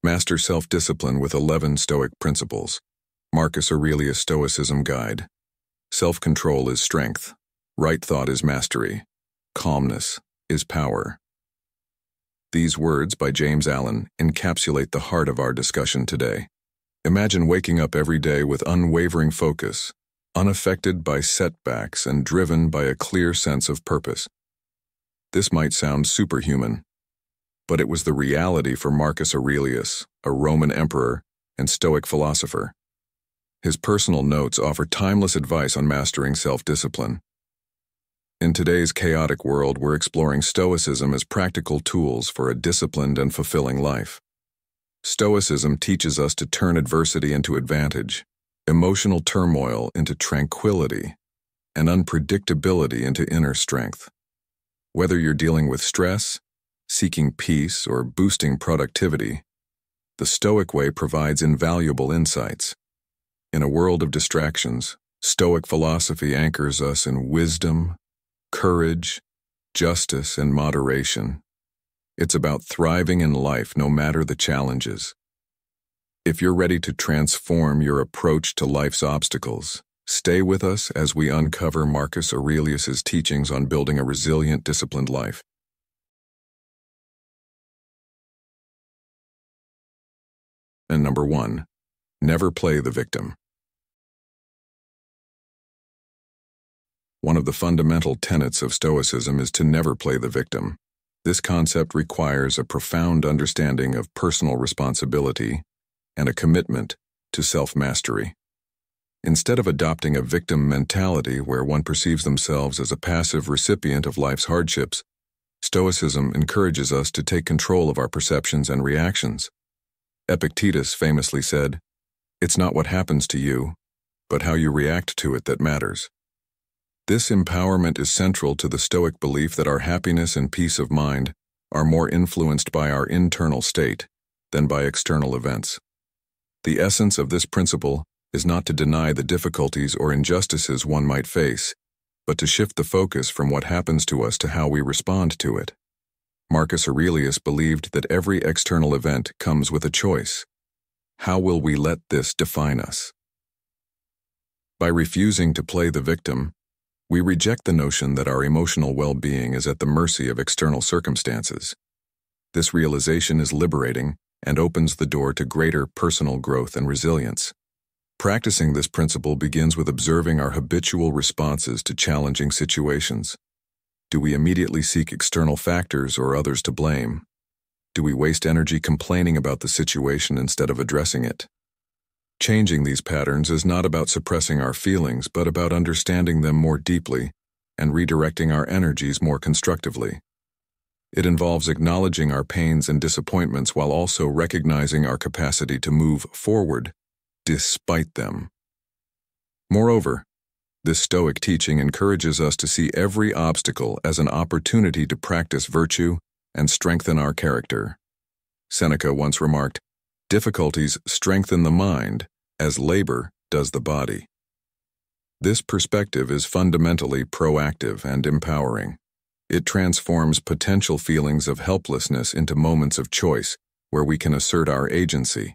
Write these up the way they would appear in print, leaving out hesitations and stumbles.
Master Self-Discipline with 11 Stoic Principles. Marcus Aurelius Stoicism Guide. Self-control is strength. Right thought is mastery. Calmness is power. These words by James Allen encapsulate the heart of our discussion today. Imagine waking up every day with unwavering focus, unaffected by setbacks and driven by a clear sense of purpose. This might sound superhuman, but it was the reality for Marcus Aurelius, a Roman emperor and Stoic philosopher. His personal notes offer timeless advice on mastering self-discipline. In today's chaotic world, we're exploring Stoicism as practical tools for a disciplined and fulfilling life. Stoicism teaches us to turn adversity into advantage, emotional turmoil into tranquility, and unpredictability into inner strength. Whether you're dealing with stress, seeking peace, or boosting productivity, the Stoic way provides invaluable insights. In a world of distractions, Stoic philosophy anchors us in wisdom, courage, justice, and moderation. It's about thriving in life no matter the challenges. If you're ready to transform your approach to life's obstacles, stay with us as we uncover Marcus Aurelius's teachings on building a resilient, disciplined life. And number 1, never play the victim. One of the fundamental tenets of Stoicism is to never play the victim. This concept requires a profound understanding of personal responsibility and a commitment to self-mastery. Instead of adopting a victim mentality where one perceives themselves as a passive recipient of life's hardships, Stoicism encourages us to take control of our perceptions and reactions. Epictetus famously said, "It's not what happens to you, but how you react to it that matters." This empowerment is central to the Stoic belief that our happiness and peace of mind are more influenced by our internal state than by external events. The essence of this principle is not to deny the difficulties or injustices one might face, but to shift the focus from what happens to us to how we respond to it. Marcus Aurelius believed that every external event comes with a choice. How will we let this define us? By refusing to play the victim, we reject the notion that our emotional well-being is at the mercy of external circumstances. This realization is liberating and opens the door to greater personal growth and resilience. Practicing this principle begins with observing our habitual responses to challenging situations. Do we immediately seek external factors or others to blame? Do we waste energy complaining about the situation instead of addressing it? Changing these patterns is not about suppressing our feelings, but about understanding them more deeply and redirecting our energies more constructively. It involves acknowledging our pains and disappointments while also recognizing our capacity to move forward despite them. Moreover, this Stoic teaching encourages us to see every obstacle as an opportunity to practice virtue and strengthen our character. Seneca once remarked, "Difficulties strengthen the mind as labor does the body." This perspective is fundamentally proactive and empowering. It transforms potential feelings of helplessness into moments of choice where we can assert our agency.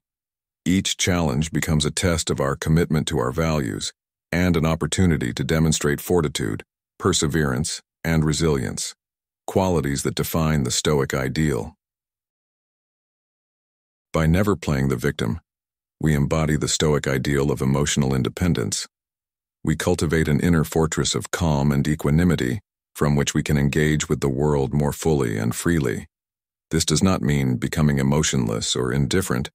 Each challenge becomes a test of our commitment to our values and an opportunity to demonstrate fortitude, perseverance, and resilience, qualities that define the Stoic ideal. By never playing the victim, we embody the Stoic ideal of emotional independence. We cultivate an inner fortress of calm and equanimity from which we can engage with the world more fully and freely. This does not mean becoming emotionless or indifferent,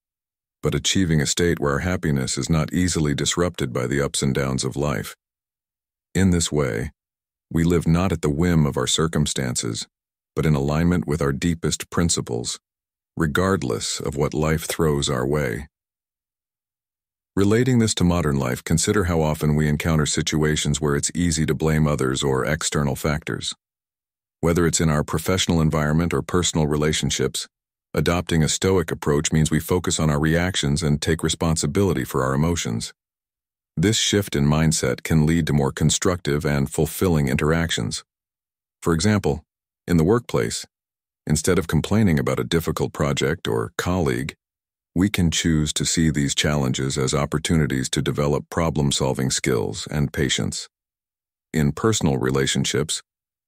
but achieving a state where our happiness is not easily disrupted by the ups and downs of life. In this way, we live not at the whim of our circumstances, but in alignment with our deepest principles, regardless of what life throws our way. Relating this to modern life, consider how often we encounter situations where it's easy to blame others or external factors. Whether it's in our professional environment or personal relationships, adopting a Stoic approach means we focus on our reactions and take responsibility for our emotions. This shift in mindset can lead to more constructive and fulfilling interactions. For example, in the workplace, instead of complaining about a difficult project or colleague, We can choose to see these challenges as opportunities to develop problem-solving skills and patience. In personal relationships,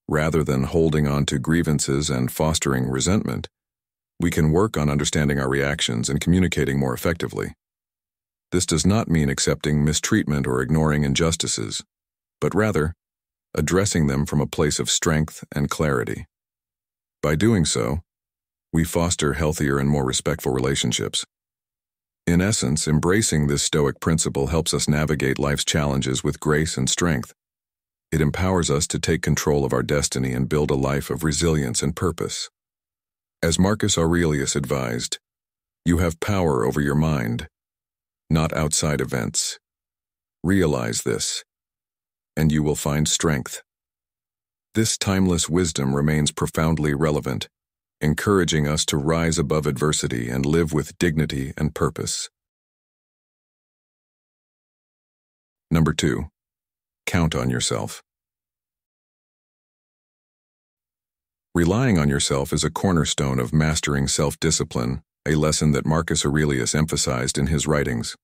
rather than holding on to grievances and fostering resentment, we can work on understanding our reactions and communicating more effectively. This does not mean accepting mistreatment or ignoring injustices, but rather addressing them from a place of strength and clarity. By doing so, we foster healthier and more respectful relationships. In essence, embracing this Stoic principle helps us navigate life's challenges with grace and strength. It empowers us to take control of our destiny and build a life of resilience and purpose. As Marcus Aurelius advised, you have power over your mind, not outside events. Realize this, and you will find strength. This timeless wisdom remains profoundly relevant, encouraging us to rise above adversity and live with dignity and purpose. Number 2. Count on yourself. Relying on yourself is a cornerstone of mastering self-discipline, a lesson that Marcus Aurelius emphasized in his writings.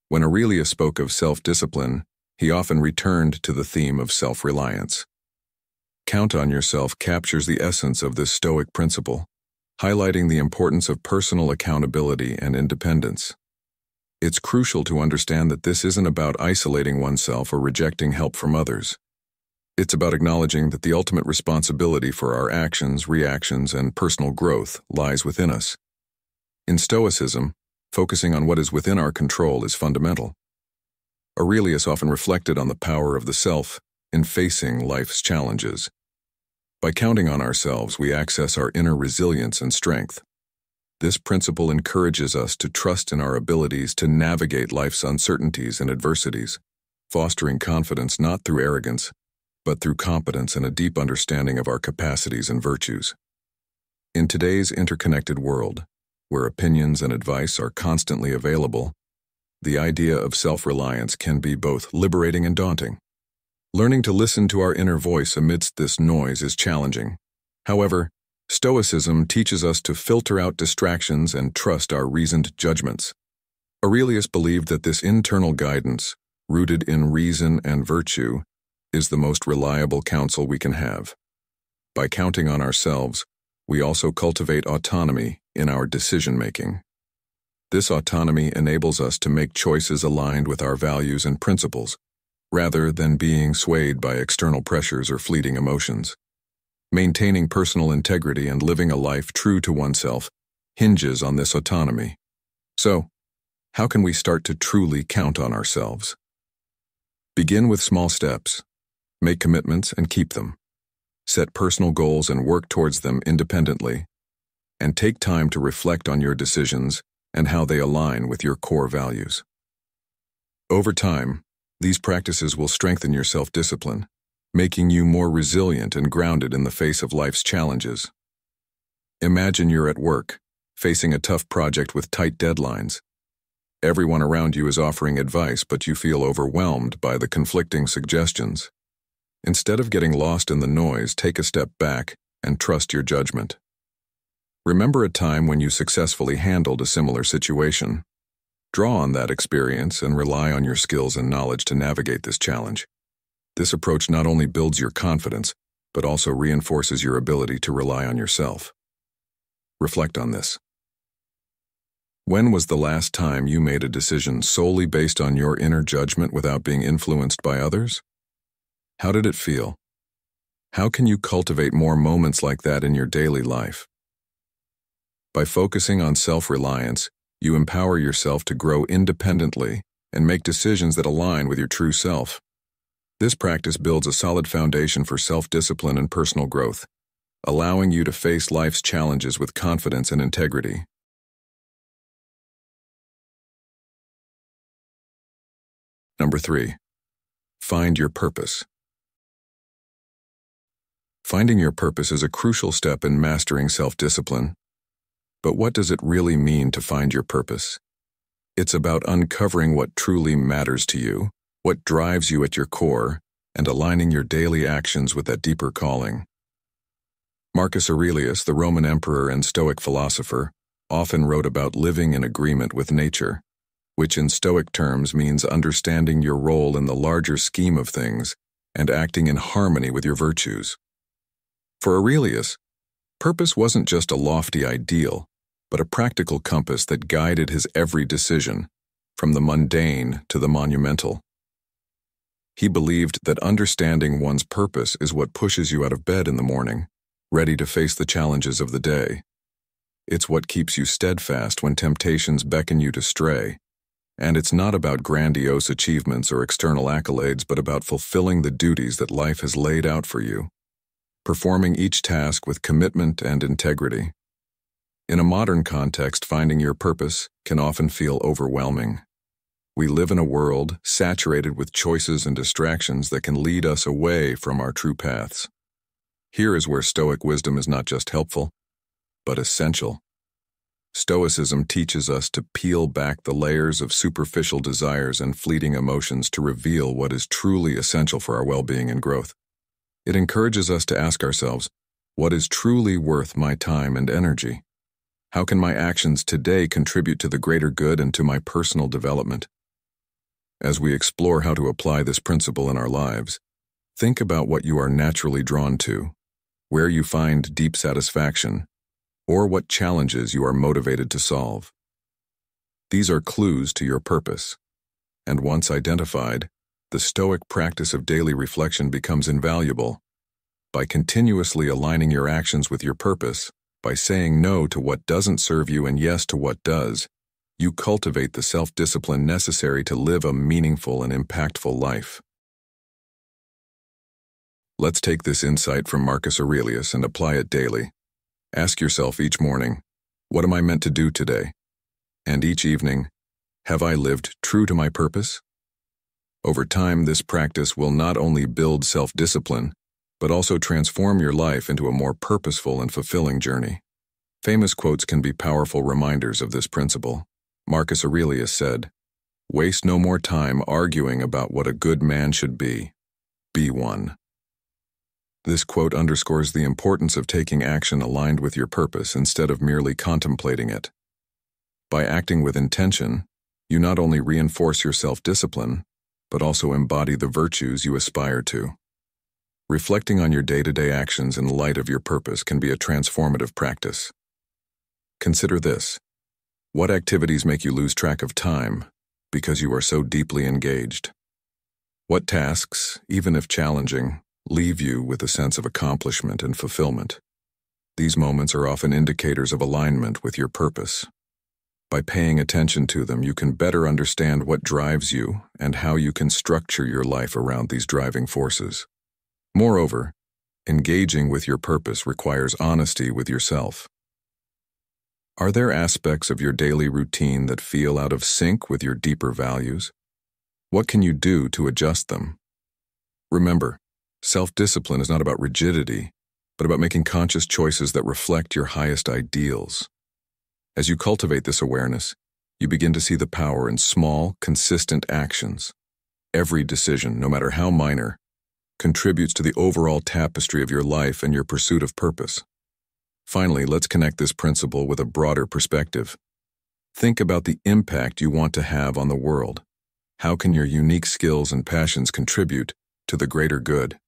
When Aurelius spoke of self-discipline, he often returned to the theme of self-reliance. Count on yourself captures the essence of this Stoic principle, highlighting the importance of personal accountability and independence. It's crucial to understand that this isn't about isolating oneself or rejecting help from others. It's about acknowledging that the ultimate responsibility for our actions, reactions, and personal growth lies within us. In Stoicism, focusing on what is within our control is fundamental. Aurelius often reflected on the power of the self in facing life's challenges. By counting on ourselves, we access our inner resilience and strength. This principle encourages us to trust in our abilities to navigate life's uncertainties and adversities, fostering confidence not through arrogance, but through competence and a deep understanding of our capacities and virtues. In today's interconnected world, where opinions and advice are constantly available, the idea of self-reliance can be both liberating and daunting. Learning to listen to our inner voice amidst this noise is challenging. However, Stoicism teaches us to filter out distractions and trust our reasoned judgments. Aurelius believed that this internal guidance, rooted in reason and virtue, is the most reliable counsel we can have. By counting on ourselves, we also cultivate autonomy in our decision-making. This autonomy enables us to make choices aligned with our values and principles, rather than being swayed by external pressures or fleeting emotions. Maintaining personal integrity and living a life true to oneself hinges on this autonomy. So, how can we start to truly count on ourselves? Begin with small steps. Make commitments and keep them. Set personal goals and work towards them independently. And take time to reflect on your decisions and how they align with your core values. Over time, these practices will strengthen your self-discipline, making you more resilient and grounded in the face of life's challenges. Imagine you're at work, facing a tough project with tight deadlines. Everyone around you is offering advice, but you feel overwhelmed by the conflicting suggestions. Instead of getting lost in the noise, take a step back and trust your judgment. Remember a time when you successfully handled a similar situation. Draw on that experience and rely on your skills and knowledge to navigate this challenge. This approach not only builds your confidence, but also reinforces your ability to rely on yourself. Reflect on this. When was the last time you made a decision solely based on your inner judgment without being influenced by others? How did it feel? How can you cultivate more moments like that in your daily life? By focusing on self-reliance, you empower yourself to grow independently and make decisions that align with your true self. This practice builds a solid foundation for self-discipline and personal growth, allowing you to face life's challenges with confidence and integrity. Number 3. Find your purpose. Finding your purpose is a crucial step in mastering self-discipline. But what does it really mean to find your purpose? It's about uncovering what truly matters to you, what drives you at your core, and aligning your daily actions with that deeper calling. Marcus Aurelius, the Roman emperor and Stoic philosopher, often wrote about living in agreement with nature, which in Stoic terms means understanding your role in the larger scheme of things and acting in harmony with your virtues. For Aurelius, purpose wasn't just a lofty ideal, but a practical compass that guided his every decision, from the mundane to the monumental. He believed that understanding one's purpose is what pushes you out of bed in the morning, ready to face the challenges of the day. It's what keeps you steadfast when temptations beckon you to stray. And it's not about grandiose achievements or external accolades, but about fulfilling the duties that life has laid out for you, performing each task with commitment and integrity. In a modern context, finding your purpose can often feel overwhelming. We live in a world saturated with choices and distractions that can lead us away from our true paths. Here is where Stoic wisdom is not just helpful, but essential. Stoicism teaches us to peel back the layers of superficial desires and fleeting emotions to reveal what is truly essential for our well-being and growth. It encourages us to ask ourselves, what is truly worth my time and energy? How can my actions today contribute to the greater good and to my personal development? As we explore how to apply this principle in our lives, think about what you are naturally drawn to, where you find deep satisfaction, or what challenges you are motivated to solve. These are clues to your purpose, and once identified, the Stoic practice of daily reflection becomes invaluable. By continuously aligning your actions with your purpose, by saying no to what doesn't serve you and yes to what does, you cultivate the self-discipline necessary to live a meaningful and impactful life. Let's take this insight from Marcus Aurelius and apply it daily. Ask yourself each morning, what am I meant to do today? And each evening, have I lived true to my purpose? Over time, this practice will not only build self-discipline, but also transform your life into a more purposeful and fulfilling journey. Famous quotes can be powerful reminders of this principle. Marcus Aurelius said, "Waste no more time arguing about what a good man should be. Be one." This quote underscores the importance of taking action aligned with your purpose instead of merely contemplating it. By acting with intention, you not only reinforce your self-discipline, but also embody the virtues you aspire to. Reflecting on your day-to-day actions in light of your purpose can be a transformative practice. Consider this. What activities make you lose track of time because you are so deeply engaged? What tasks, even if challenging, leave you with a sense of accomplishment and fulfillment? These moments are often indicators of alignment with your purpose. By paying attention to them, you can better understand what drives you and how you can structure your life around these driving forces. Moreover, engaging with your purpose requires honesty with yourself. Are there aspects of your daily routine that feel out of sync with your deeper values? What can you do to adjust them? Remember, self-discipline is not about rigidity, but about making conscious choices that reflect your highest ideals. As you cultivate this awareness, you begin to see the power in small, consistent actions. Every decision, no matter how minor, contributes to the overall tapestry of your life and your pursuit of purpose. Finally, let's connect this principle with a broader perspective. Think about the impact you want to have on the world. How can your unique skills and passions contribute to the greater good?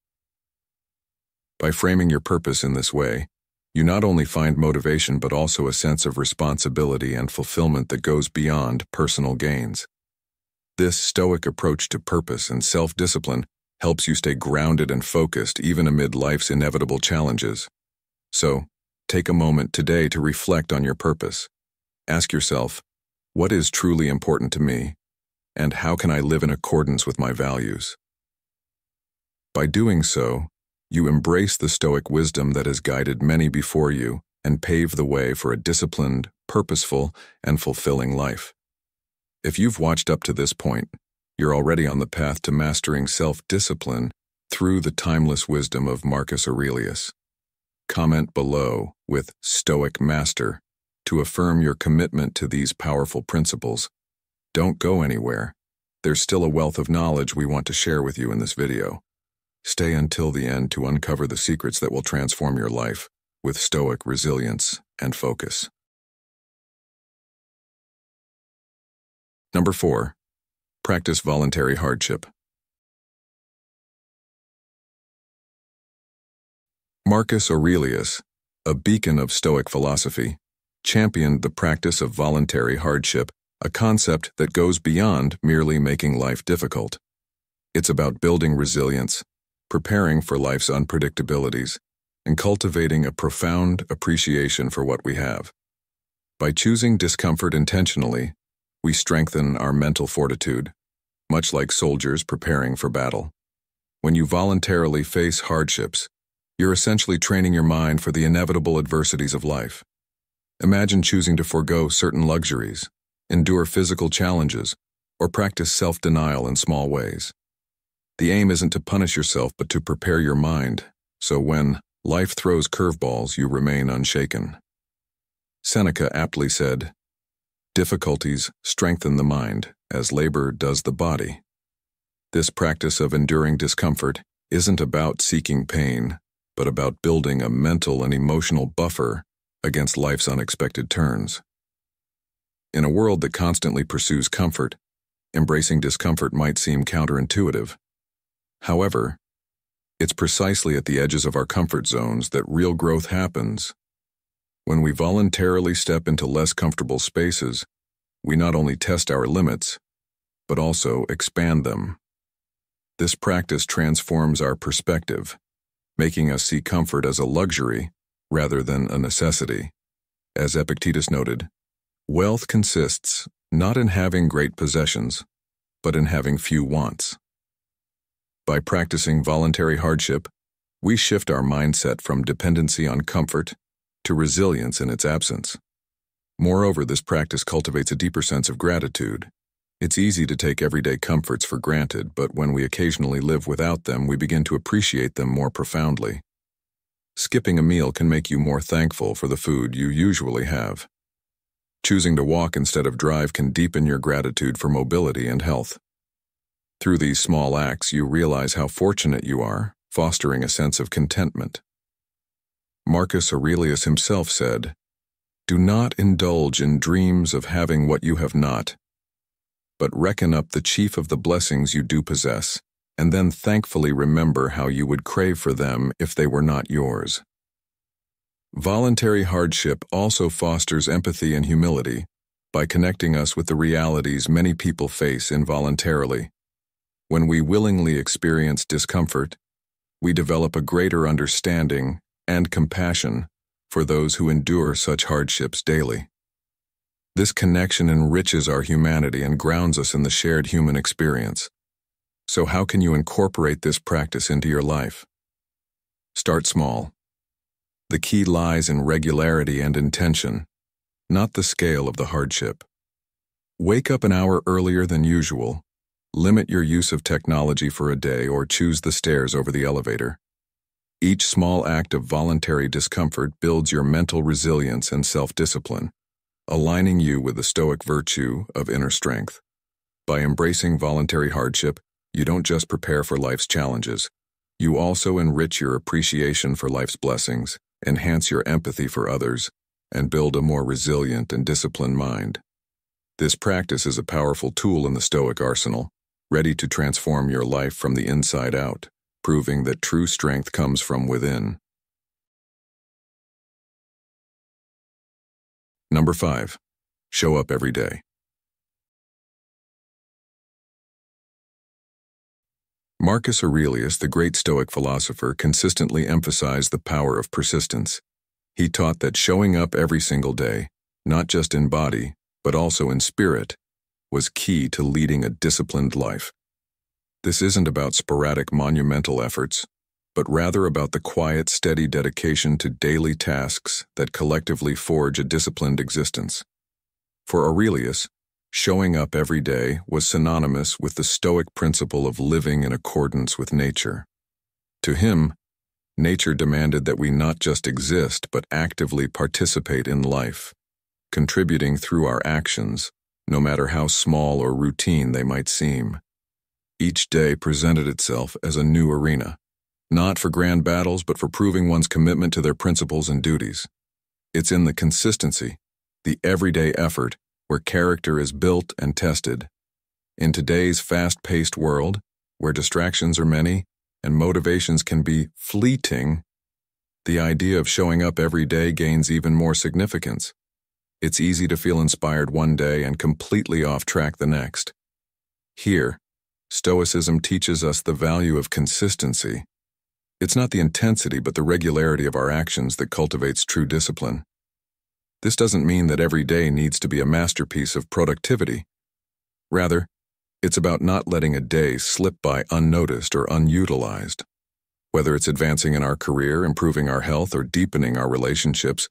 By framing your purpose in this way, you not only find motivation but also a sense of responsibility and fulfillment that goes beyond personal gains. This Stoic approach to purpose and self-discipline helps you stay grounded and focused even amid life's inevitable challenges. So, take a moment today to reflect on your purpose. Ask yourself, what is truly important to me, and how can I live in accordance with my values? By doing so, you embrace the Stoic wisdom that has guided many before you and paved the way for a disciplined, purposeful, and fulfilling life. If you've watched up to this point, you're already on the path to mastering self-discipline through the timeless wisdom of Marcus Aurelius. Comment below with Stoic Master to affirm your commitment to these powerful principles. Don't go anywhere. There's still a wealth of knowledge we want to share with you in this video. Stay until the end to uncover the secrets that will transform your life with Stoic resilience and focus. Number 4. Practice voluntary hardship. Marcus Aurelius, a beacon of Stoic philosophy, championed the practice of voluntary hardship, a concept that goes beyond merely making life difficult. It's about building resilience, preparing for life's unpredictabilities, and cultivating a profound appreciation for what we have. By choosing discomfort intentionally, we strengthen our mental fortitude, much like soldiers preparing for battle. When you voluntarily face hardships, you're essentially training your mind for the inevitable adversities of life. Imagine choosing to forego certain luxuries, endure physical challenges, or practice self-denial in small ways. The aim isn't to punish yourself, but to prepare your mind, so when life throws curveballs, you remain unshaken. Seneca aptly said, "Difficulties strengthen the mind, as labor does the body." This practice of enduring discomfort isn't about seeking pain, but about building a mental and emotional buffer against life's unexpected turns. In a world that constantly pursues comfort, embracing discomfort might seem counterintuitive. However, it's precisely at the edges of our comfort zones that real growth happens. When we voluntarily step into less comfortable spaces, we not only test our limits, but also expand them. This practice transforms our perspective, making us see comfort as a luxury rather than a necessity. As Epictetus noted, wealth consists not in having great possessions, but in having few wants. By practicing voluntary hardship, we shift our mindset from dependency on comfort to resilience in its absence. Moreover, this practice cultivates a deeper sense of gratitude. It's easy to take everyday comforts for granted, but when we occasionally live without them, we begin to appreciate them more profoundly. Skipping a meal can make you more thankful for the food you usually have. Choosing to walk instead of drive can deepen your gratitude for mobility and health. Through these small acts, you realize how fortunate you are, fostering a sense of contentment. Marcus Aurelius himself said, "Do not indulge in dreams of having what you have not, but reckon up the chief of the blessings you do possess, and then thankfully remember how you would crave for them if they were not yours." Voluntary hardship also fosters empathy and humility by connecting us with the realities many people face involuntarily. When we willingly experience discomfort, we develop a greater understanding and compassion for those who endure such hardships daily. This connection enriches our humanity and grounds us in the shared human experience. So how can you incorporate this practice into your life? Start small. The key lies in regularity and intention, not the scale of the hardship. Wake up an hour earlier than usual. Limit your use of technology for a day or choose the stairs over the elevator. Each small act of voluntary discomfort builds your mental resilience and self-discipline, aligning you with the Stoic virtue of inner strength. By embracing voluntary hardship, you don't just prepare for life's challenges, you also enrich your appreciation for life's blessings, enhance your empathy for others, and build a more resilient and disciplined mind. This practice is a powerful tool in the Stoic arsenal, ready to transform your life from the inside out, proving that true strength comes from within. Number 5. Show up every day. Marcus Aurelius, the great Stoic philosopher, consistently emphasized the power of persistence. He taught that showing up every single day, not just in body, but also in spirit, was key to leading a disciplined life. This isn't about sporadic monumental efforts, but rather about the quiet, steady dedication to daily tasks that collectively forge a disciplined existence. For Aurelius, showing up every day was synonymous with the Stoic principle of living in accordance with nature. To him, nature demanded that we not just exist, but actively participate in life, contributing through our actions, no matter how small or routine they might seem. Each day presented itself as a new arena, not for grand battles, but for proving one's commitment to their principles and duties. It's in the consistency, the everyday effort, where character is built and tested. In today's fast-paced world, where distractions are many and motivations can be fleeting, the idea of showing up every day gains even more significance. It's easy to feel inspired one day and completely off track the next. Here, Stoicism teaches us the value of consistency. It's not the intensity but the regularity of our actions that cultivates true discipline. This doesn't mean that every day needs to be a masterpiece of productivity. Rather, it's about not letting a day slip by unnoticed or unutilized. Whether it's advancing in our career, improving our health, or deepening our relationships,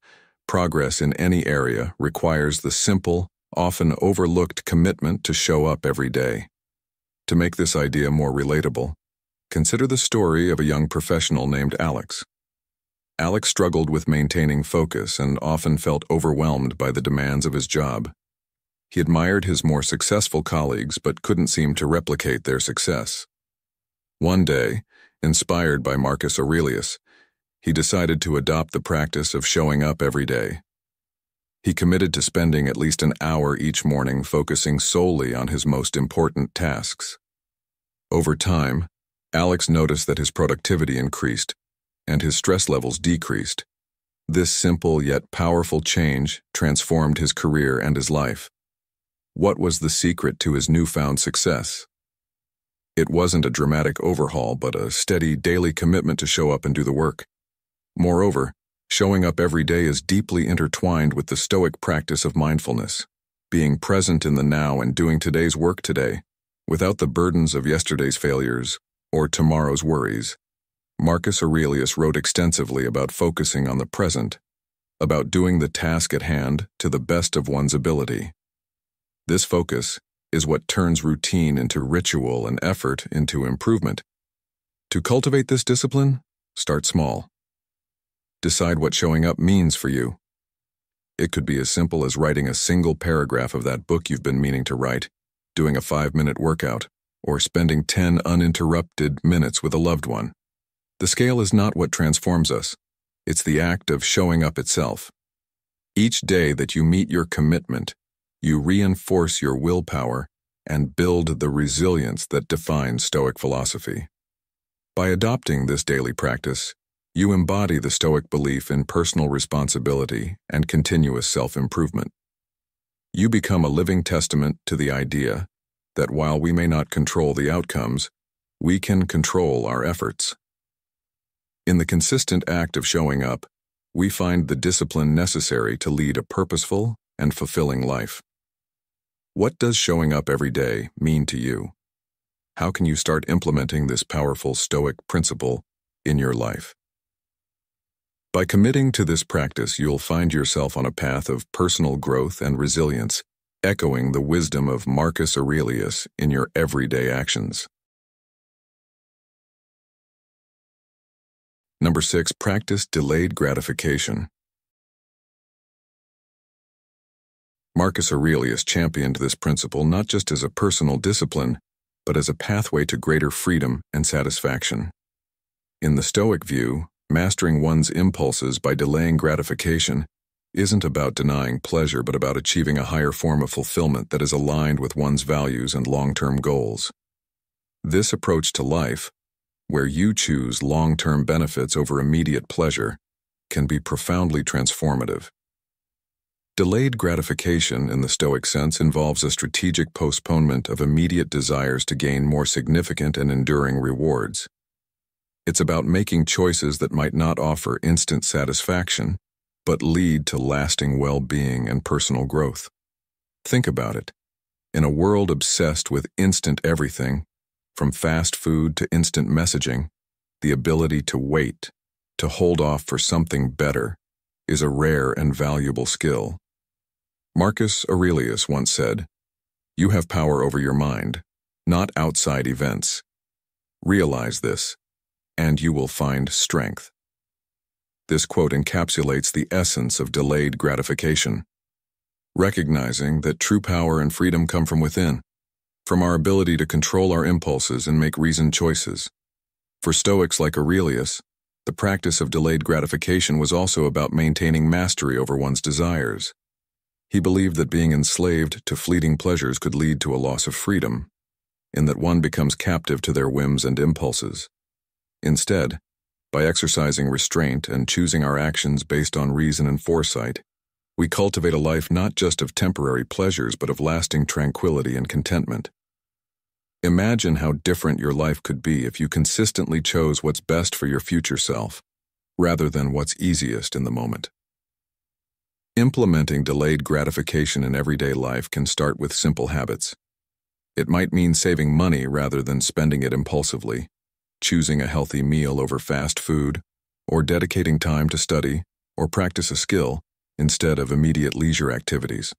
progress in any area requires the simple, often overlooked commitment to show up every day. To make this idea more relatable, consider the story of a young professional named Alex. Alex struggled with maintaining focus and often felt overwhelmed by the demands of his job. He admired his more successful colleagues but couldn't seem to replicate their success. One day, inspired by Marcus Aurelius, he decided to adopt the practice of showing up every day. He committed to spending at least an hour each morning focusing solely on his most important tasks. Over time, Alex noticed that his productivity increased and his stress levels decreased. This simple yet powerful change transformed his career and his life. What was the secret to his newfound success? It wasn't a dramatic overhaul, but a steady daily commitment to show up and do the work. Moreover, showing up every day is deeply intertwined with the Stoic practice of mindfulness, being present in the now and doing today's work today, without the burdens of yesterday's failures or tomorrow's worries. Marcus Aurelius wrote extensively about focusing on the present, about doing the task at hand to the best of one's ability. This focus is what turns routine into ritual and effort into improvement. To cultivate this discipline, start small. Decide what showing up means for you. It could be as simple as writing a single paragraph of that book you've been meaning to write, doing a 5-minute workout, or spending 10 uninterrupted minutes with a loved one. The scale is not what transforms us. It's the act of showing up itself. Each day that you meet your commitment, you reinforce your willpower and build the resilience that defines Stoic philosophy. By adopting this daily practice, you embody the Stoic belief in personal responsibility and continuous self-improvement. You become a living testament to the idea that while we may not control the outcomes, we can control our efforts. In the consistent act of showing up, we find the discipline necessary to lead a purposeful and fulfilling life. What does showing up every day mean to you? How can you start implementing this powerful Stoic principle in your life? By committing to this practice, you'll find yourself on a path of personal growth and resilience, echoing the wisdom of Marcus Aurelius in your everyday actions. Number 6, practice delayed gratification. Marcus Aurelius championed this principle not just as a personal discipline, but as a pathway to greater freedom and satisfaction. In the Stoic view, mastering one's impulses by delaying gratification isn't about denying pleasure but about achieving a higher form of fulfillment that is aligned with one's values and long-term goals. This approach to life, where you choose long-term benefits over immediate pleasure, can be profoundly transformative. Delayed gratification in the Stoic sense involves a strategic postponement of immediate desires to gain more significant and enduring rewards. It's about making choices that might not offer instant satisfaction, but lead to lasting well-being and personal growth. Think about it. In a world obsessed with instant everything, from fast food to instant messaging, the ability to wait, to hold off for something better, is a rare and valuable skill. Marcus Aurelius once said, "You have power over your mind, not outside events. Realize this, and you will find strength." This quote encapsulates the essence of delayed gratification, recognizing that true power and freedom come from within, from our ability to control our impulses and make reasoned choices. For Stoics like Aurelius, the practice of delayed gratification was also about maintaining mastery over one's desires. He believed that being enslaved to fleeting pleasures could lead to a loss of freedom, in that one becomes captive to their whims and impulses. Instead, by exercising restraint and choosing our actions based on reason and foresight, we cultivate a life not just of temporary pleasures but of lasting tranquility and contentment. Imagine how different your life could be if you consistently chose what's best for your future self, rather than what's easiest in the moment. Implementing delayed gratification in everyday life can start with simple habits. It might mean saving money rather than spending it impulsively, choosing a healthy meal over fast food, or dedicating time to study or practice a skill instead of immediate leisure activities.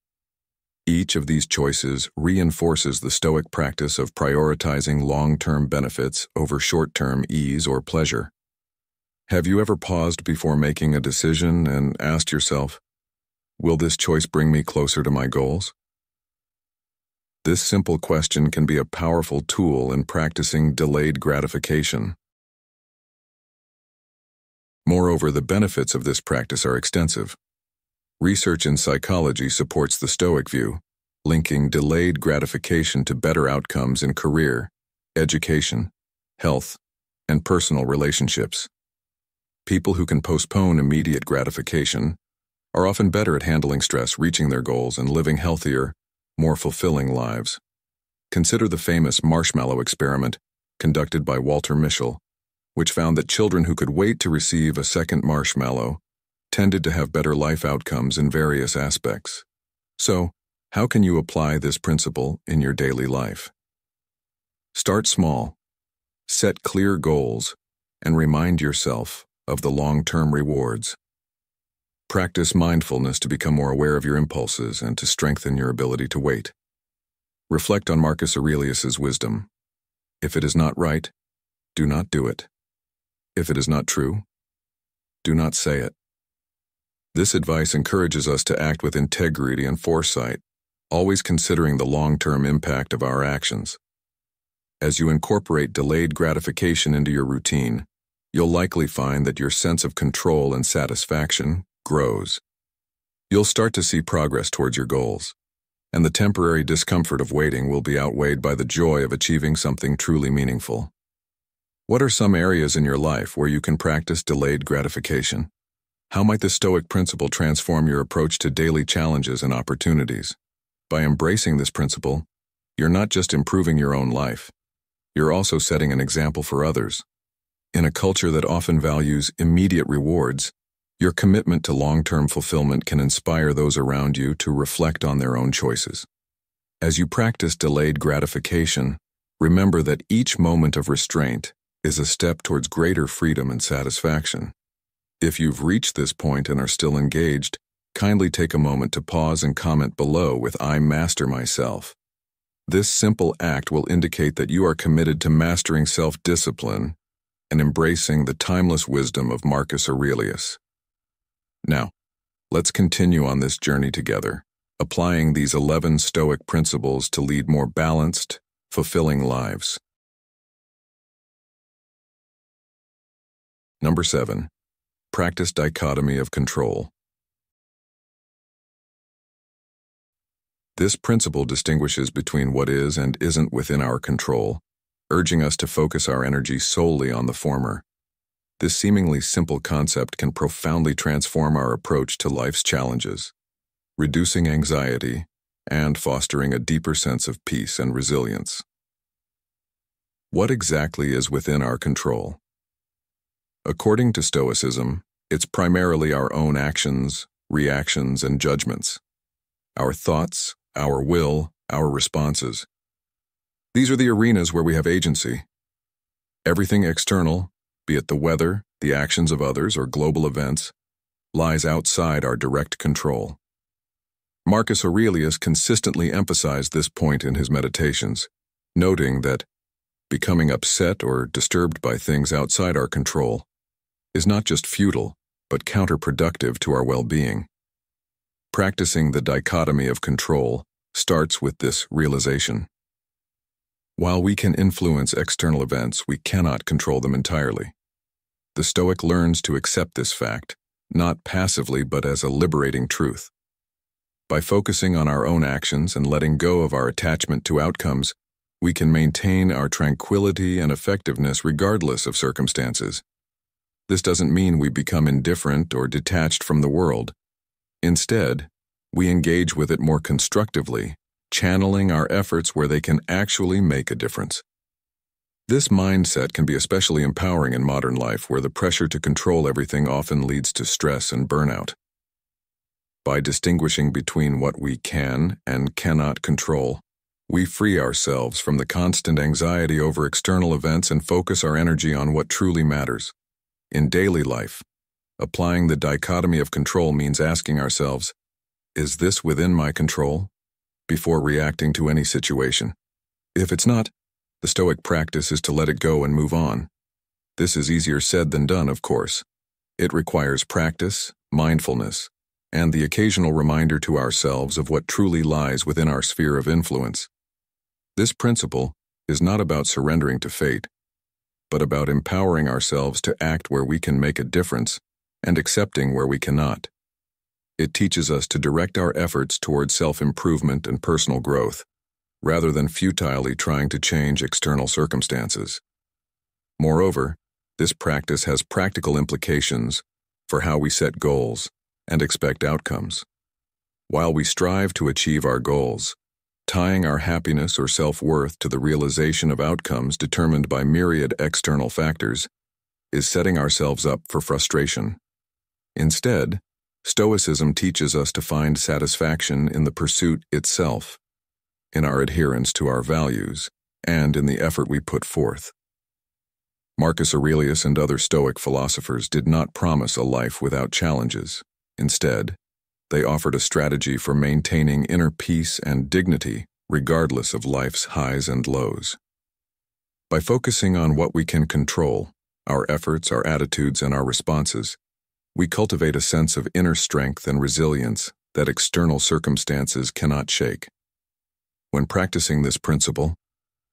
Each of these choices reinforces the Stoic practice of prioritizing long-term benefits over short-term ease or pleasure. Have you ever paused before making a decision and asked yourself, will this choice bring me closer to my goals? This simple question can be a powerful tool in practicing delayed gratification. Moreover, the benefits of this practice are extensive. Research in psychology supports the Stoic view, linking delayed gratification to better outcomes in career, education, health, and personal relationships. People who can postpone immediate gratification are often better at handling stress, reaching their goals, and living healthier, more fulfilling lives. Consider the famous marshmallow experiment conducted by Walter Mischel, which found that children who could wait to receive a second marshmallow tended to have better life outcomes in various aspects. So, how can you apply this principle in your daily life? Start small, set clear goals, and remind yourself of the long-term rewards. Practice mindfulness to become more aware of your impulses and to strengthen your ability to wait. Reflect on Marcus Aurelius's wisdom. If it is not right, do not do it. If it is not true, do not say it. This advice encourages us to act with integrity and foresight, always considering the long-term impact of our actions. As you incorporate delayed gratification into your routine, you'll likely find that your sense of control and satisfaction grows. You'll start to see progress towards your goals, and the temporary discomfort of waiting will be outweighed by the joy of achieving something truly meaningful. What are some areas in your life where you can practice delayed gratification? How might the Stoic principle transform your approach to daily challenges and opportunities? By embracing this principle, you're not just improving your own life, you're also setting an example for others. In a culture that often values immediate rewards, your commitment to long-term fulfillment can inspire those around you to reflect on their own choices. As you practice delayed gratification, remember that each moment of restraint is a step towards greater freedom and satisfaction. If you've reached this point and are still engaged, kindly take a moment to pause and comment below with "I master myself." This simple act will indicate that you are committed to mastering self-discipline and embracing the timeless wisdom of Marcus Aurelius. Now, let's continue on this journey together, applying these 11 Stoic principles to lead more balanced, fulfilling lives. Number 7. Practice dichotomy of control. This principle distinguishes between what is and isn't within our control, urging us to focus our energy solely on the former. This seemingly simple concept can profoundly transform our approach to life's challenges, reducing anxiety and fostering a deeper sense of peace and resilience. What exactly is within our control? According to Stoicism, it's primarily our own actions, reactions, and judgments. Our thoughts, our will, our responses. These are the arenas where we have agency. Everything external, be it the weather, the actions of others, or global events, lies outside our direct control. Marcus Aurelius consistently emphasized this point in his Meditations, noting that becoming upset or disturbed by things outside our control is not just futile, but counterproductive to our well-being. Practicing the dichotomy of control starts with this realization. While we can influence external events, we cannot control them entirely. The Stoic learns to accept this fact, not passively but as a liberating truth. By focusing on our own actions and letting go of our attachment to outcomes, we can maintain our tranquility and effectiveness regardless of circumstances. This doesn't mean we become indifferent or detached from the world. Instead, we engage with it more constructively, channeling our efforts where they can actually make a difference. This mindset can be especially empowering in modern life, where the pressure to control everything often leads to stress and burnout. By distinguishing between what we can and cannot control, we free ourselves from the constant anxiety over external events and focus our energy on what truly matters. In daily life, applying the dichotomy of control means asking ourselves, is this within my control? Before reacting to any situation. If it's not, the Stoic practice is to let it go and move on. This is easier said than done, of course. It requires practice, mindfulness, and the occasional reminder to ourselves of what truly lies within our sphere of influence. This principle is not about surrendering to fate, but about empowering ourselves to act where we can make a difference and accepting where we cannot. It teaches us to direct our efforts towards self-improvement and personal growth, rather than futilely trying to change external circumstances. Moreover, this practice has practical implications for how we set goals and expect outcomes. While we strive to achieve our goals, tying our happiness or self-worth to the realization of outcomes determined by myriad external factors is setting ourselves up for frustration. Instead, Stoicism teaches us to find satisfaction in the pursuit itself, in our adherence to our values, and in the effort we put forth. Marcus Aurelius and other Stoic philosophers did not promise a life without challenges. Instead, they offered a strategy for maintaining inner peace and dignity regardless of life's highs and lows. By focusing on what we can control, our efforts, our attitudes, and our responses, we cultivate a sense of inner strength and resilience that external circumstances cannot shake. When practicing this principle,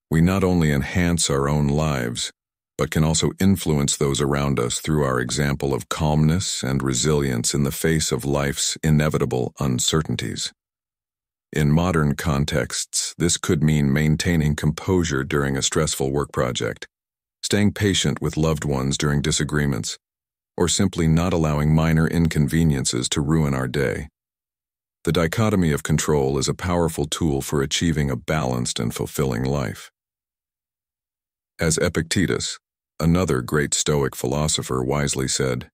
we not only enhance our own lives, but can also influence those around us through our example of calmness and resilience in the face of life's inevitable uncertainties. In modern contexts, this could mean maintaining composure during a stressful work project, staying patient with loved ones during disagreements, or simply not allowing minor inconveniences to ruin our day. The dichotomy of control is a powerful tool for achieving a balanced and fulfilling life. As Epictetus, another great Stoic philosopher, wisely said,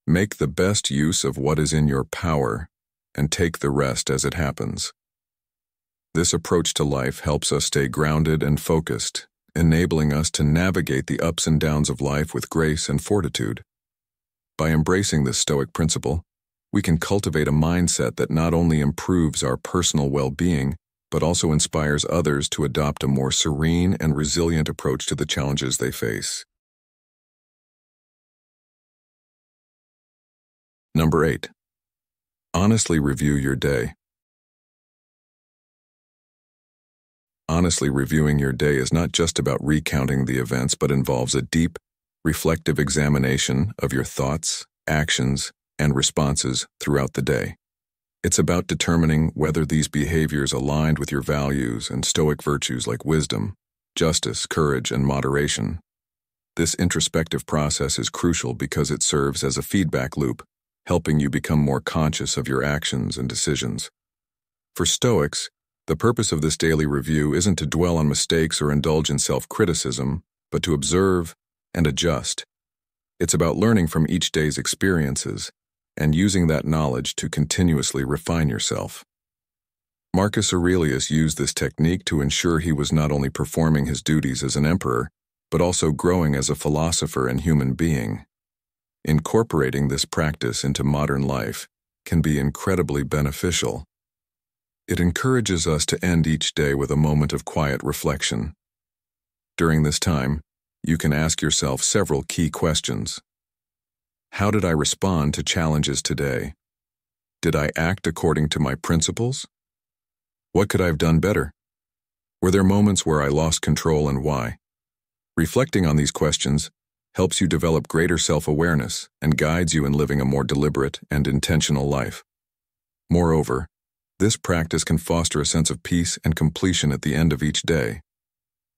"Make the best use of what is in your power, and take the rest as it happens." This approach to life helps us stay grounded and focused, enabling us to navigate the ups and downs of life with grace and fortitude. By embracing this Stoic principle, we can cultivate a mindset that not only improves our personal well-being, but also inspires others to adopt a more serene and resilient approach to the challenges they face. Number 8. Honestly review your day. Honestly reviewing your day is not just about recounting the events, but involves a deep, reflective examination of your thoughts, actions, and responses throughout the day. It's about determining whether these behaviors aligned with your values and Stoic virtues like wisdom, justice, courage, and moderation. This introspective process is crucial because it serves as a feedback loop, helping you become more conscious of your actions and decisions. For Stoics, the purpose of this daily review isn't to dwell on mistakes or indulge in self-criticism, but to observe and adjust. It's about learning from each day's experiences and using that knowledge to continuously refine yourself. Marcus Aurelius used this technique to ensure he was not only performing his duties as an emperor, but also growing as a philosopher and human being. Incorporating this practice into modern life can be incredibly beneficial. It encourages us to end each day with a moment of quiet reflection. During this time, you can ask yourself several key questions. How did I respond to challenges today? Did I act according to my principles? What could I have done better? Were there moments where I lost control, and why? Reflecting on these questions helps you develop greater self-awareness and guides you in living a more deliberate and intentional life. Moreover, This practice can foster a sense of peace and completion at the end of each day.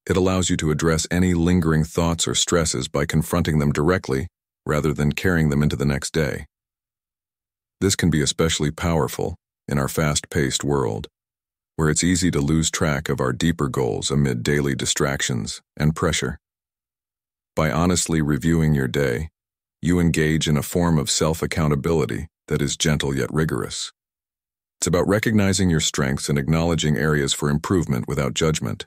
It allows you to address any lingering thoughts or stresses by confronting them directly rather than carrying them into the next day. This can be especially powerful in our fast-paced world, where it's easy to lose track of our deeper goals amid daily distractions and pressure. By honestly reviewing your day, you engage in a form of self-accountability that is gentle yet rigorous. It's about recognizing your strengths and acknowledging areas for improvement without judgment.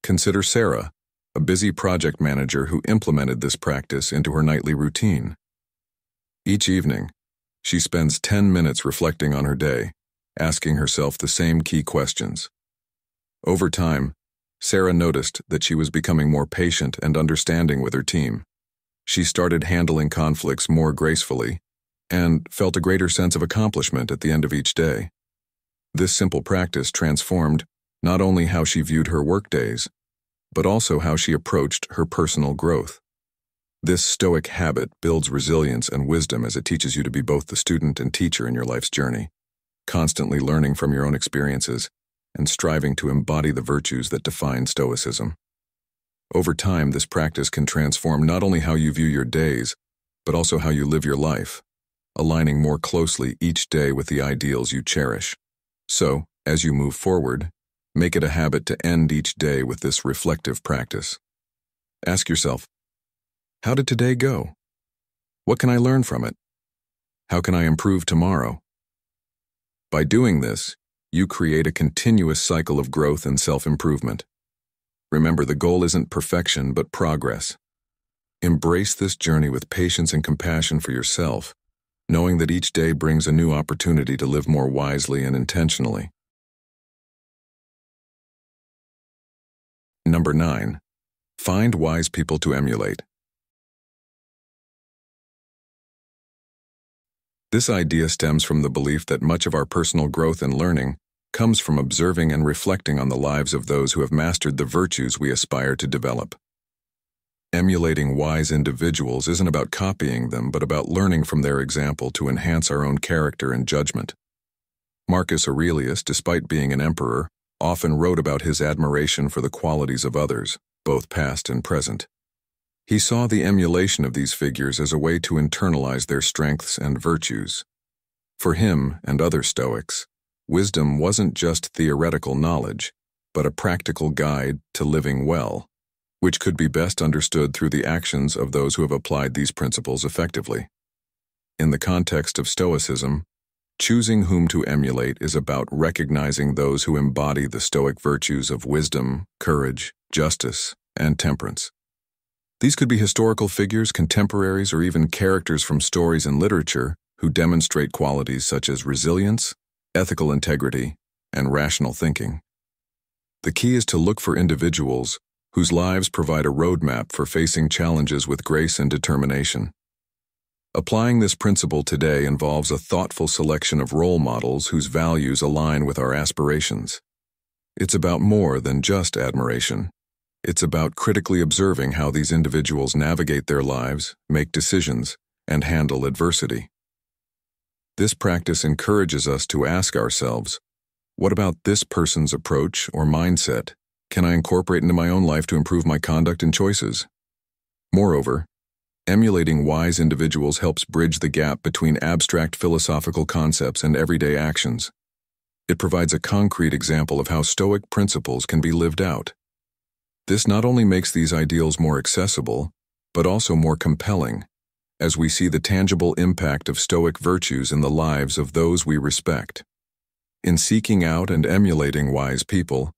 Consider Sarah, a busy project manager who implemented this practice into her nightly routine. Each evening, she spends 10 minutes reflecting on her day, asking herself the same key questions. Over time, Sarah noticed that she was becoming more patient and understanding with her team. She started handling conflicts more gracefully and felt a greater sense of accomplishment at the end of each day. This simple practice transformed not only how she viewed her workdays, but also how she approached her personal growth. This Stoic habit builds resilience and wisdom as it teaches you to be both the student and teacher in your life's journey, constantly learning from your own experiences and striving to embody the virtues that define Stoicism. Over time, this practice can transform not only how you view your days, but also how you live your life, aligning more closely each day with the ideals you cherish. So, as you move forward, make it a habit to end each day with this reflective practice. Ask yourself, how did today go? What can I learn from it? How can I improve tomorrow? By doing this, you create a continuous cycle of growth and self-improvement. Remember, the goal isn't perfection, but progress. Embrace this journey with patience and compassion for yourself, knowing that each day brings a new opportunity to live more wisely and intentionally. Number 9. Find wise people to emulate. This idea stems from the belief that much of our personal growth and learning comes from observing and reflecting on the lives of those who have mastered the virtues we aspire to develop. Emulating wise individuals isn't about copying them, but about learning from their example to enhance our own character and judgment. Marcus Aurelius, despite being an emperor, often wrote about his admiration for the qualities of others, both past and present. He saw the emulation of these figures as a way to internalize their strengths and virtues. For him and other Stoics, wisdom wasn't just theoretical knowledge, but a practical guide to living well, which could be best understood through the actions of those who have applied these principles effectively. In the context of Stoicism, choosing whom to emulate is about recognizing those who embody the Stoic virtues of wisdom, courage, justice, and temperance. These could be historical figures, contemporaries, or even characters from stories and literature who demonstrate qualities such as resilience, ethical integrity, and rational thinking. The key is to look for individuals whose lives provide a roadmap for facing challenges with grace and determination. Applying this principle today involves a thoughtful selection of role models whose values align with our aspirations. It's about more than just admiration. It's about critically observing how these individuals navigate their lives, make decisions, and handle adversity. This practice encourages us to ask ourselves, what about this person's approach or mindset can I incorporate into my own life to improve my conduct and choices? Moreover, emulating wise individuals helps bridge the gap between abstract philosophical concepts and everyday actions. It provides a concrete example of how Stoic principles can be lived out. This not only makes these ideals more accessible, but also more compelling, as we see the tangible impact of Stoic virtues in the lives of those we respect. In seeking out and emulating wise people,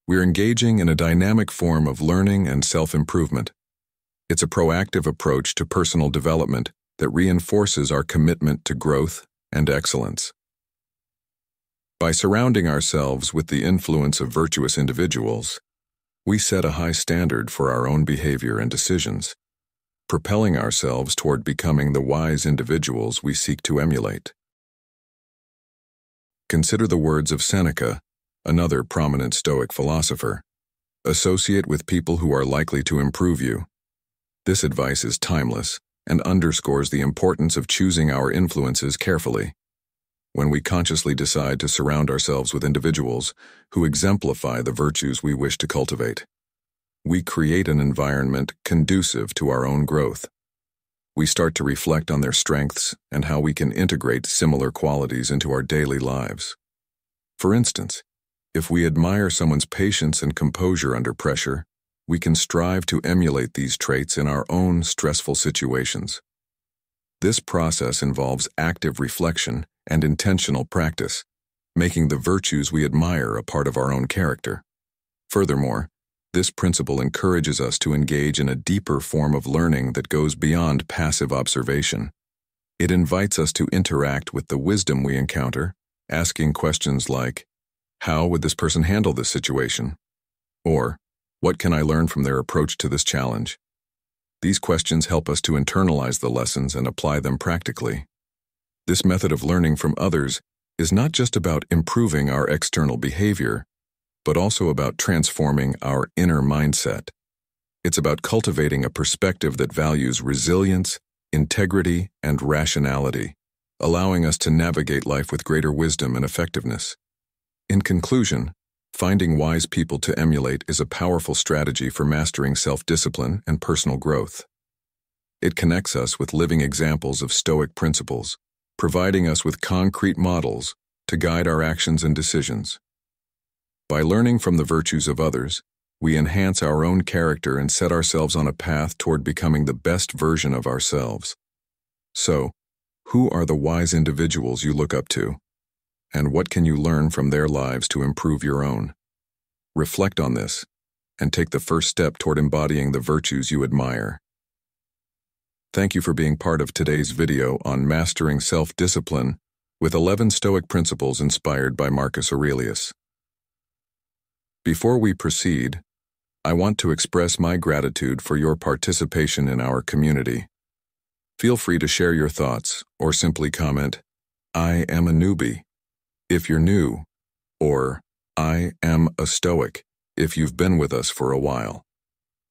we're engaging in a dynamic form of learning and self-improvement. It's a proactive approach to personal development that reinforces our commitment to growth and excellence. By surrounding ourselves with the influence of virtuous individuals, we set a high standard for our own behavior and decisions, propelling ourselves toward becoming the wise individuals we seek to emulate. Consider the words of Seneca, another prominent Stoic philosopher. Associate with people who are likely to improve you. This advice is timeless and underscores the importance of choosing our influences carefully. when we consciously decide to surround ourselves with individuals who exemplify the virtues we wish to cultivate. We create an environment conducive to our own growth. We start to reflect on their strengths and how we can integrate similar qualities into our daily lives. For instance, if we admire someone's patience and composure under pressure, we can strive to emulate these traits in our own stressful situations. This process involves active reflection and intentional practice, making the virtues we admire a part of our own character. Furthermore, this principle encourages us to engage in a deeper form of learning that goes beyond passive observation. It invites us to interact with the wisdom we encounter, asking questions like, "How would this person handle this situation?" Or, "What can I learn from their approach to this challenge?" These questions help us to internalize the lessons and apply them practically. This method of learning from others is not just about improving our external behavior, but also about transforming our inner mindset. It's about cultivating a perspective that values resilience, integrity, and rationality, allowing us to navigate life with greater wisdom and effectiveness. In conclusion, finding wise people to emulate is a powerful strategy for mastering self-discipline and personal growth. It connects us with living examples of Stoic principles, providing us with concrete models to guide our actions and decisions. By learning from the virtues of others, we enhance our own character and set ourselves on a path toward becoming the best version of ourselves. So, who are the wise individuals you look up to? And what can you learn from their lives to improve your own? Reflect on this, and take the first step toward embodying the virtues you admire. Thank you for being part of today's video on mastering self-discipline with 11 Stoic principles inspired by Marcus Aurelius. Before we proceed, I want to express my gratitude for your participation in our community. Feel free to share your thoughts or simply comment, "I am a newbie," if you're new, or "I am a Stoic," if you've been with us for a while.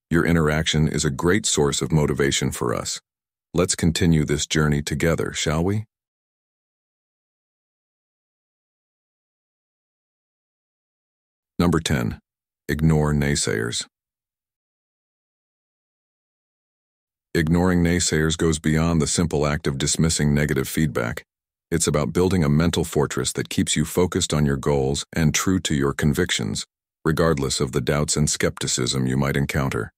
Your interaction is a great source of motivation for us. Let's continue this journey together, shall we? Number 10. Ignore naysayers. Ignoring naysayers goes beyond the simple act of dismissing negative feedback. It's about building a mental fortress that keeps you focused on your goals and true to your convictions, regardless of the doubts and skepticism you might encounter.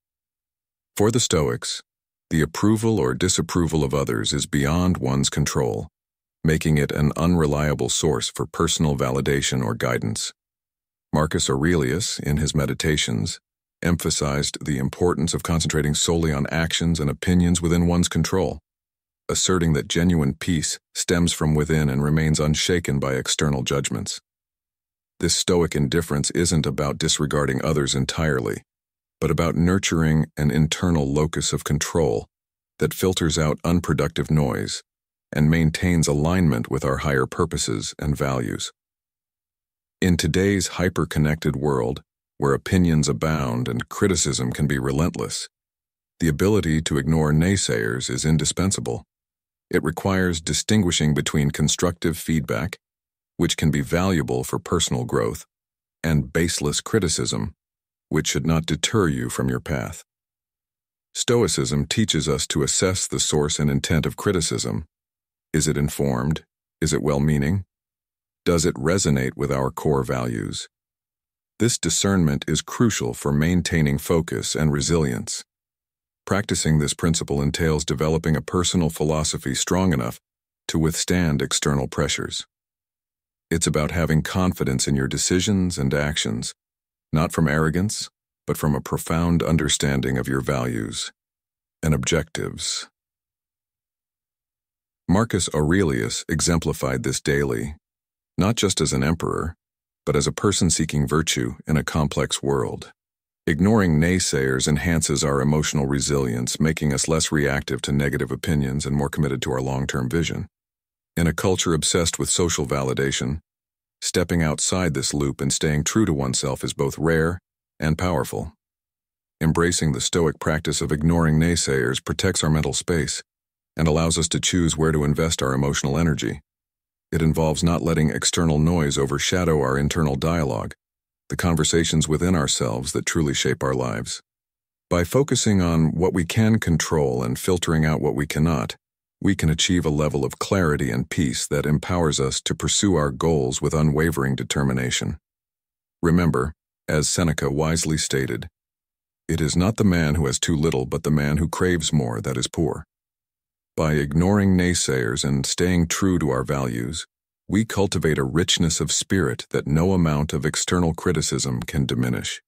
For the Stoics, the approval or disapproval of others is beyond one's control, making it an unreliable source for personal validation or guidance. Marcus Aurelius, in his Meditations, emphasized the importance of concentrating solely on actions and opinions within one's control, asserting that genuine peace stems from within and remains unshaken by external judgments. This Stoic indifference isn't about disregarding others entirely, but about nurturing an internal locus of control that filters out unproductive noise and maintains alignment with our higher purposes and values. In today's hyper-connected world, where opinions abound and criticism can be relentless, the ability to ignore naysayers is indispensable. It requires distinguishing between constructive feedback, which can be valuable for personal growth, and baseless criticism, which should not deter you from your path. Stoicism teaches us to assess the source and intent of criticism. Is it informed? Is it well-meaning? Does it resonate with our core values? This discernment is crucial for maintaining focus and resilience. Practicing this principle entails developing a personal philosophy strong enough to withstand external pressures. It's about having confidence in your decisions and actions, not from arrogance, but from a profound understanding of your values and objectives. Marcus Aurelius exemplified this daily, not just as an emperor, but as a person seeking virtue in a complex world. Ignoring naysayers enhances our emotional resilience, making us less reactive to negative opinions and more committed to our long-term vision. In a culture obsessed with social validation, stepping outside this loop and staying true to oneself is both rare and powerful. Embracing the Stoic practice of ignoring naysayers protects our mental space and allows us to choose where to invest our emotional energy. It involves not letting external noise overshadow our internal dialogue, the conversations within ourselves that truly shape our lives. By focusing on what we can control and filtering out what we cannot, we can achieve a level of clarity and peace that empowers us to pursue our goals with unwavering determination. Remember, as Seneca wisely stated, "It is not the man who has too little, but the man who craves more that is poor." By ignoring naysayers and staying true to our values, we cultivate a richness of spirit that no amount of external criticism can diminish.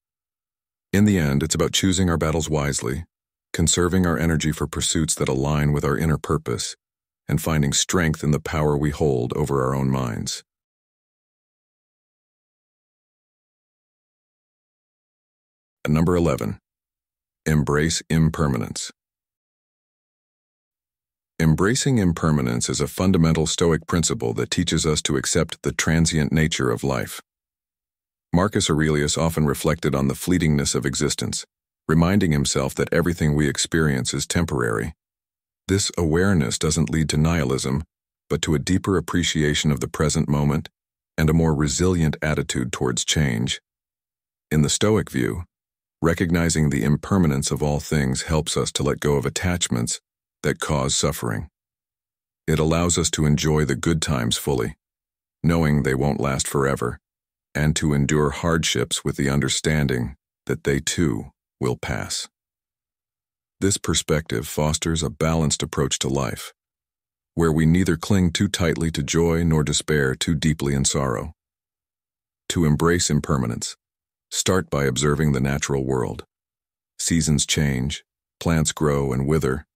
In the end, it's about choosing our battles wisely, conserving our energy for pursuits that align with our inner purpose, and finding strength in the power we hold over our own minds. Number 11. Embrace impermanence. Embracing impermanence is a fundamental Stoic principle that teaches us to accept the transient nature of life. Marcus Aurelius often reflected on the fleetingness of existence, reminding himself that everything we experience is temporary. This awareness doesn't lead to nihilism, but to a deeper appreciation of the present moment and a more resilient attitude towards change. In the Stoic view, recognizing the impermanence of all things helps us to let go of attachments that cause suffering. It allows us to enjoy the good times fully, knowing they won't last forever, and to endure hardships with the understanding that they too will pass. This perspective fosters a balanced approach to life, where we neither cling too tightly to joy nor despair too deeply in sorrow. To embrace impermanence, start by observing the natural world. Seasons change, plants grow and wither,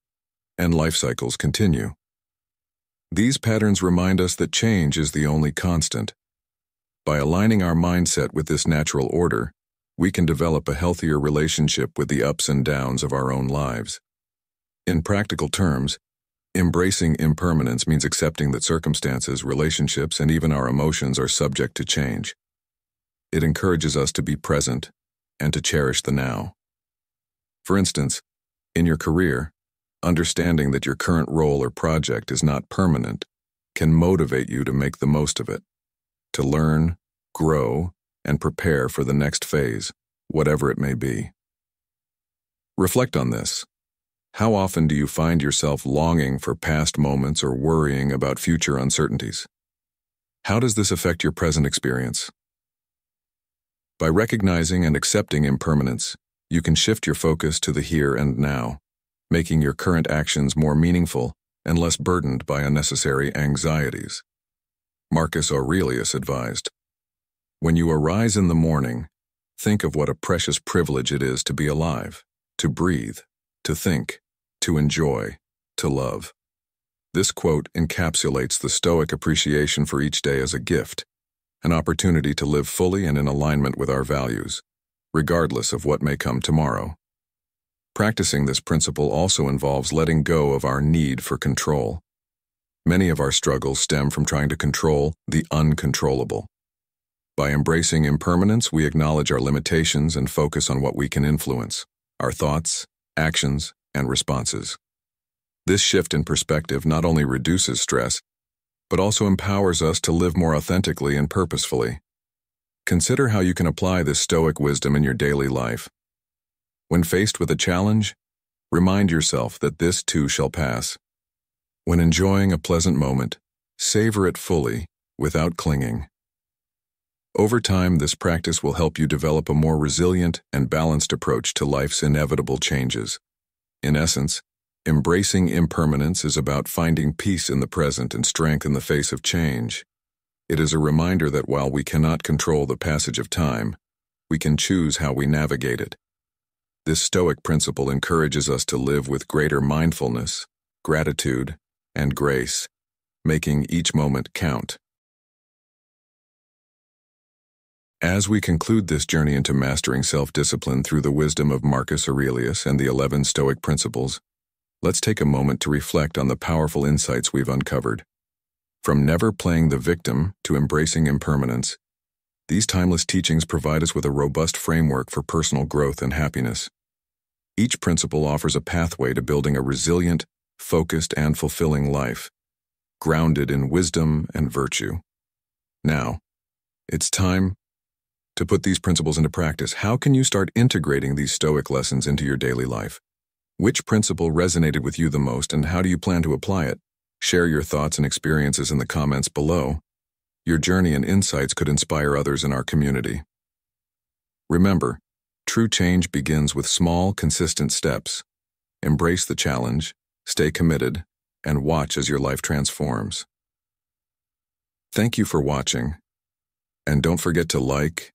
and life cycles continue. These patterns remind us that change is the only constant. By aligning our mindset with this natural order, we can develop a healthier relationship with the ups and downs of our own lives. In practical terms, embracing impermanence means accepting that circumstances, relationships, and even our emotions are subject to change. It encourages us to be present and to cherish the now. For instance, in your career, understanding that your current role or project is not permanent can motivate you to make the most of it, to learn, grow, and prepare for the next phase, whatever it may be. Reflect on this. How often do you find yourself longing for past moments or worrying about future uncertainties? How does this affect your present experience? By recognizing and accepting impermanence, you can shift your focus to the here and now, making your current actions more meaningful and less burdened by unnecessary anxieties. Marcus Aurelius advised, "When you arise in the morning, think of what a precious privilege it is to be alive, to breathe, to think, to enjoy, to love." This quote encapsulates the Stoic appreciation for each day as a gift, an opportunity to live fully and in alignment with our values, regardless of what may come tomorrow. Practicing this principle also involves letting go of our need for control. Many of our struggles stem from trying to control the uncontrollable. By embracing impermanence, we acknowledge our limitations and focus on what we can influence, our thoughts, actions, and responses. This shift in perspective not only reduces stress, but also empowers us to live more authentically and purposefully. Consider how you can apply this Stoic wisdom in your daily life. When faced with a challenge, remind yourself that this too shall pass. When enjoying a pleasant moment, savor it fully without clinging. Over time, this practice will help you develop a more resilient and balanced approach to life's inevitable changes. In essence, embracing impermanence is about finding peace in the present and strength in the face of change. It is a reminder that while we cannot control the passage of time, we can choose how we navigate it. This Stoic principle encourages us to live with greater mindfulness, gratitude, and grace, making each moment count. As we conclude this journey into mastering self-discipline through the wisdom of Marcus Aurelius and the 11 Stoic principles, let's take a moment to reflect on the powerful insights we've uncovered. From never playing the victim to embracing impermanence, these timeless teachings provide us with a robust framework for personal growth and happiness. Each principle offers a pathway to building a resilient, focused, and fulfilling life. grounded in wisdom and virtue. Now, it's time to put these principles into practice. How can you start integrating these Stoic lessons into your daily life? Which principle resonated with you the most, and how do you plan to apply it? Share your thoughts and experiences in the comments below. Your journey and insights could inspire others in our community. Remember, true change begins with small, consistent steps. Embrace the challenge, stay committed, and watch as your life transforms. Thank you for watching, and don't forget to like,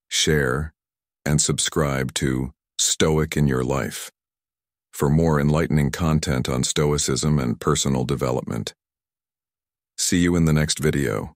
share, and subscribe to Stoic in Your Life for more enlightening content on Stoicism and personal development. See you in the next video.